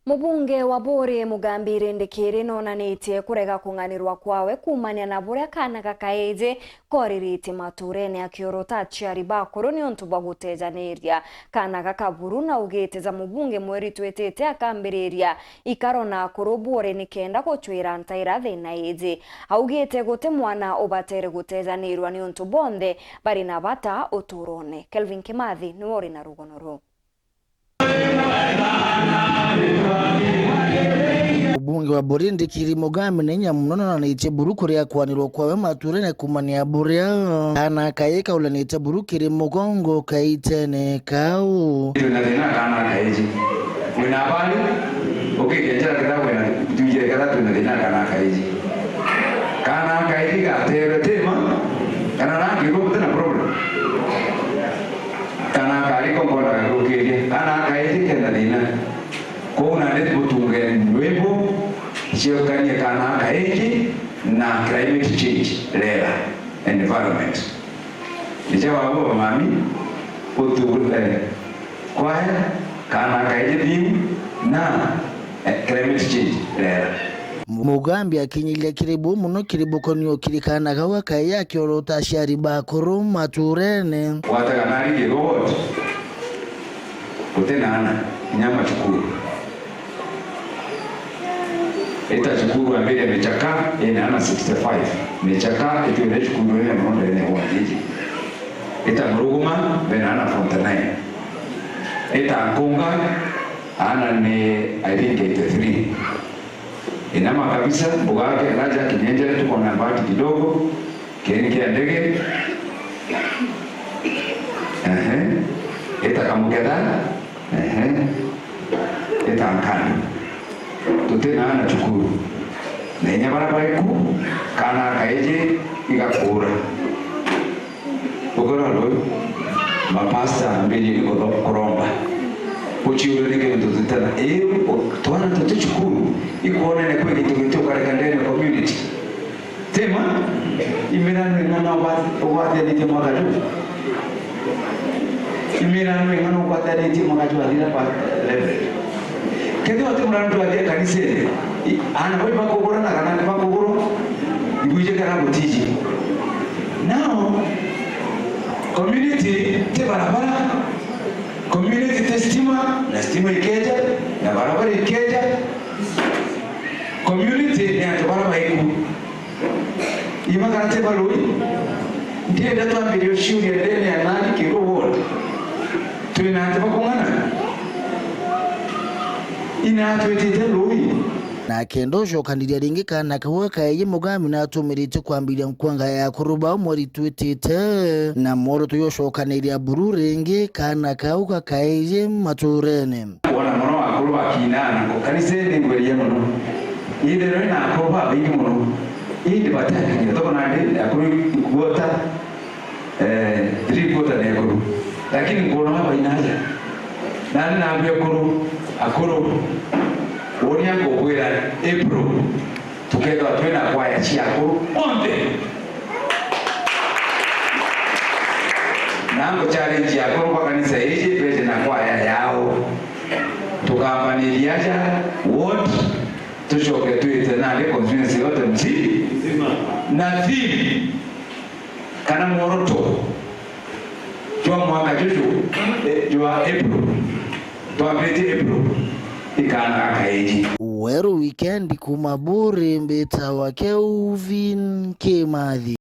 Mubunge wa Bore Mugambire Ndekere nonanitie kurega kunganirwa kwawe kumania na buria kana gakaeje koririte maturene akiorota aciari bakuru ni ontu bagutejaniria kana gakaburu na ugete za mubunge mweri twetete akambiriria ikarona akuru Bore nikenda guchwira ntaira thina eje augete gute mwana obatere gutejanirwa ni ontu bonde bari na bata uturone. Kelvin Kimathi ni wori na rugonoro. Mubunge wa Bore Ndekere Mugambire nyamunono na iche burukuri ya kwanirwa kwawe maturene kumania buria kana kayeka ulanite burukiri mugongo kaitene kau tunadena kana kaiji wina bali ukigenjera kida wena tujire kada tunadena kana kaiji ga tere tema kana rangi ko tena problem kana kali ko kona ukiri kana kaiji kenda dina ko na net butunge nwebo sio kanye kana kaiji na climate change rela environment nijawa hapo mami utule kwa kana kaiji bimu na climate change rela Mugambi akinyilia kiribu muno kiribu konyo kirikana gawa kaya kiorota aciari bakuru maturene wataganari robot utenana nyama chukuru ita chukuru ambele mechaka ana 65 mechaka ito ile chukuru ile mmoja ile wajiji ita mruguma ana 49 ita nkunga ana ni I think 83 inama kabisa bugake raja kinyenjele tuko na bahati kidogo keni kia ndege ita kamugeda ita nkani tutena na chukuru na inyabara baiku kana kaeje igakura ogora lo mapasta mbili ni koromba uchiure nige tutana twana tuchukuru ikuone ne kweli tukitoka kandeni community tema imirano ngana obate ni tema kaju imirano ngana obate ni tema kaju adira pa level kedi watu mrandu adia kanisa ana wewe bakogora na kana bakogoro ibuje kana butiji now community te barabara community te stima na stima ikeja na barabara ikeja community ni barabara iku ima kana te baloi ndiye datu ambilio shuri ya dene ya nani kiro wote tuinaanza bakongana ina twetete lui na kendosho kandidia ringi kana kawe kaye Mugambire na tumirite kwambiria nkwanga ya kuruba mweri twetete na moro tuyosho kaniria buru ringi kana kauka kaye maturene wana mono akuruba kinana ko kanise ndingweriye mono ide na akuruba bingi mono ide bataki to kona ide akuru kuota 3 quarter ne akuru lakini ngono hapa inaja nani na ambia akuru Onia ngogwera April tukega twena kwa ya chiakuru onde nango challenge yakuru kwa kanisa hiji twende na kwa ya yao tukambaniliaja what tushoke tuite na le conference yote mzima na theme kana moroto kwa mwaka juju jua April tuambete April ikana kaeji weru weekend kuma Bore mbeta wa Kelvin Kimathi.